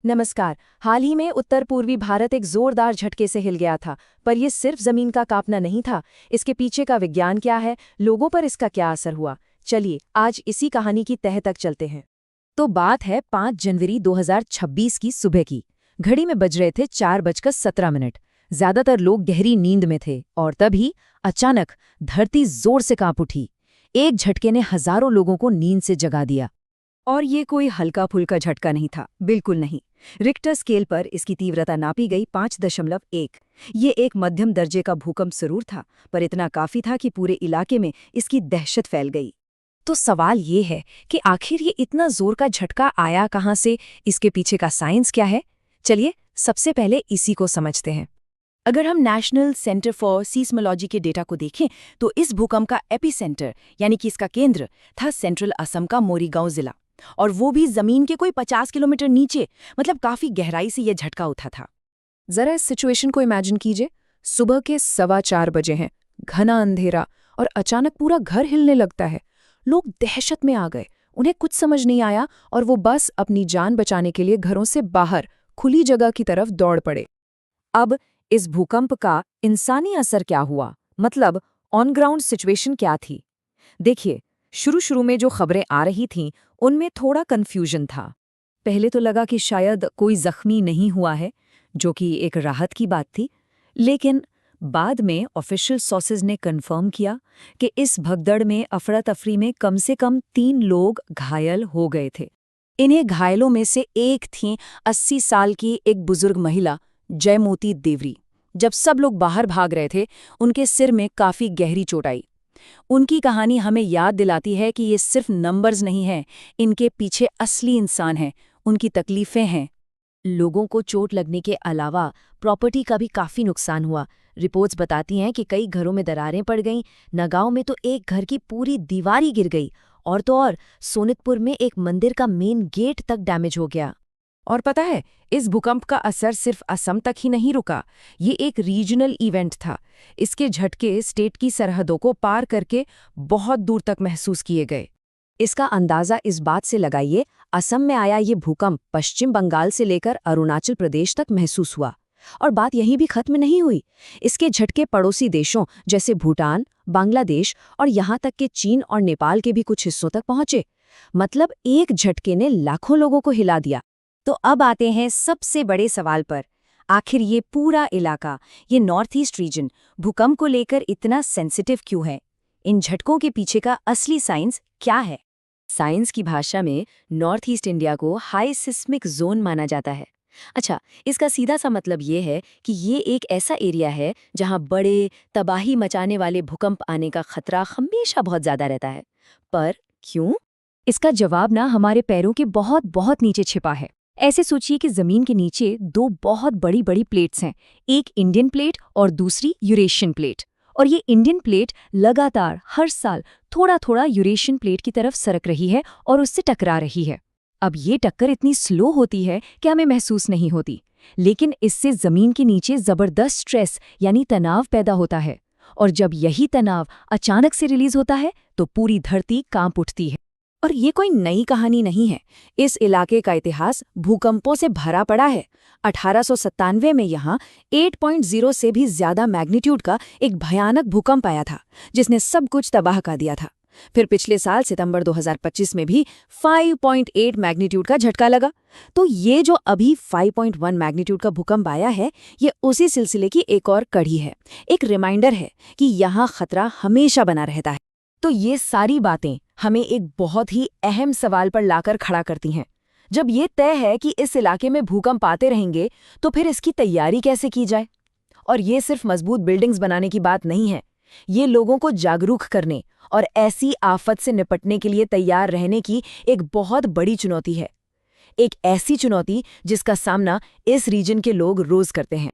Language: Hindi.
नमस्कार। हाल ही में उत्तर पूर्वी भारत एक जोरदार झटके से हिल गया था, पर यह सिर्फ जमीन का कांपना नहीं था। इसके पीछे का विज्ञान क्या है, लोगों पर इसका क्या असर हुआ, चलिए आज इसी कहानी की तह तक चलते हैं। तो बात है 5 जनवरी 2026 की सुबह की। घड़ी में बज रहे थे 4:17। ज्यादातर लोग गहरी नींद में थे और तभी अचानक धरती जोर से कांप उठी। एक झटके ने हजारों लोगों को नींद से जगा दिया। और ये कोई हल्का फुल्का झटका नहीं था, बिल्कुल नहीं। रिक्टर स्केल पर इसकी तीव्रता नापी गई 5.1। ये एक मध्यम दर्जे का भूकंप जरूर था, पर इतना काफी था कि पूरे इलाके में इसकी दहशत फैल गई। तो सवाल ये है कि आखिर ये इतना जोर का झटका आया कहाँ से, इसके पीछे का साइंस क्या है? चलिए सबसे पहले इसी को समझते हैं। अगर हम नेशनल सेंटर फॉर सीस्मोलॉजी के डेटा को देखें तो इस भूकंप का एपिसेंटर यानी कि इसका केंद्र था सेंट्रल असम का मोरीगांव जिला, और वो भी जमीन के कोई 50 किलोमीटर नीचे, मतलब काफी गहराई से यह झटका उठा था। जरा इस सिचुएशन को इमेजिन कीजिए। सुबह के 4:15 बजे हैं, घना अंधेरा, और अचानक पूरा घर हिलने लगता है। लोग दहशत में आ गए, उन्हें कुछ समझ नहीं आया और वो बस अपनी जान बचाने के लिए घरों से बाहर खुली जगह की तरफ दौड़ पड़े। अब इस भूकंप का इंसानी असर क्या हुआ, मतलब ऑन ग्राउंड सिचुएशन क्या थी? देखिए, शुरू में जो खबरें आ रही थीं उनमें थोड़ा कंफ्यूजन था। पहले तो लगा कि शायद कोई जख्मी नहीं हुआ है, जो कि एक राहत की बात थी। लेकिन बाद में ऑफिशियल सोर्सेज ने कंफर्म किया कि इस भगदड़ में अफरा तफरी में कम से कम 3 लोग घायल हो गए थे। इन्हें घायलों में से एक थी 80 साल की एक बुजुर्ग महिला, जयमोती देवरी। जब सब लोग बाहर भाग रहे थे, उनके सिर में काफी गहरी चोट आई। उनकी कहानी हमें याद दिलाती है कि ये सिर्फ नंबर्स नहीं हैं, इनके पीछे असली इंसान हैं, उनकी तकलीफें हैं। लोगों को चोट लगने के अलावा प्रॉपर्टी का भी काफी नुकसान हुआ। रिपोर्ट्स बताती हैं कि कई घरों में दरारें पड़ गईं। नगांव में तो एक घर की पूरी दीवार ही गिर गई, और तो और सोनितपुर में एक मंदिर का मेन गेट तक डैमेज हो गया। और पता है, इस भूकंप का असर सिर्फ असम तक ही नहीं रुका, ये एक रीजनल इवेंट था। इसके झटके स्टेट की सरहदों को पार करके बहुत दूर तक महसूस किए गए। इसका अंदाजा इस बात से लगाइए, असम में आया ये भूकंप पश्चिम बंगाल से लेकर अरुणाचल प्रदेश तक महसूस हुआ। और बात यहीं भी खत्म नहीं हुई। इसके झटके पड़ोसी देशों जैसे भूटान, बांग्लादेश और यहाँ तक कि चीन और नेपाल के भी कुछ हिस्सों तक पहुंचे। मतलब एक झटके ने लाखों लोगों को हिला दिया। तो अब आते हैं सबसे बड़े सवाल पर। आखिर ये पूरा इलाका, ये नॉर्थ ईस्ट रीजन, भूकंप को लेकर इतना सेंसिटिव क्यों है? इन झटकों के पीछे का असली साइंस क्या है? साइंस की भाषा में नॉर्थ ईस्ट इंडिया को हाई सिस्मिक जोन माना जाता है। अच्छा, इसका सीधा सा मतलब ये है कि ये एक ऐसा एरिया है जहां बड़े, तबाही मचाने वाले भूकंप आने का खतरा हमेशा बहुत ज्यादा रहता है। पर क्यों? इसका जवाब ना हमारे पैरों के बहुत बहुत नीचे छिपा है। ऐसे सोचिए कि जमीन के नीचे 2 बहुत बड़ी बड़ी प्लेट्स हैं, एक इंडियन प्लेट और दूसरी यूरेशियन प्लेट। और ये इंडियन प्लेट लगातार हर साल थोड़ा थोड़ा यूरेशियन प्लेट की तरफ सरक रही है और उससे टकरा रही है। अब ये टक्कर इतनी स्लो होती है कि हमें महसूस नहीं होती, लेकिन इससे जमीन के नीचे जबरदस्त स्ट्रेस यानी तनाव पैदा होता है। और जब यही तनाव अचानक से रिलीज होता है तो पूरी धरती कांप उठती है। और ये कोई नई कहानी नहीं है। इस इलाके का इतिहास भूकंपों से भरा पड़ा है। 1897 में यहाँ 8.0 से भी ज्यादा मैग्नीट्यूड का एक भयानक भूकंप आया था, जिसने सब कुछ तबाह कर दिया था। फिर पिछले साल सितंबर 2025 में भी 5.8 मैग्नीट्यूड का झटका लगा। तो ये जो अभी 5.1 मैग्नीट्यूड का भूकंप आया है, ये उसी सिलसिले की एक और कड़ी है, एक रिमाइंडर है कि यहाँ खतरा हमेशा बना रहता है। तो ये सारी बातें हमें एक बहुत ही अहम सवाल पर लाकर खड़ा करती हैं। जब ये तय है कि इस इलाके में भूकंप आते रहेंगे, तो फिर इसकी तैयारी कैसे की जाए? और ये सिर्फ मजबूत बिल्डिंग्स बनाने की बात नहीं है, ये लोगों को जागरूक करने और ऐसी आफत से निपटने के लिए तैयार रहने की एक बहुत बड़ी चुनौती है। एक ऐसी चुनौती जिसका सामना इस रीजन के लोग रोज करते हैं।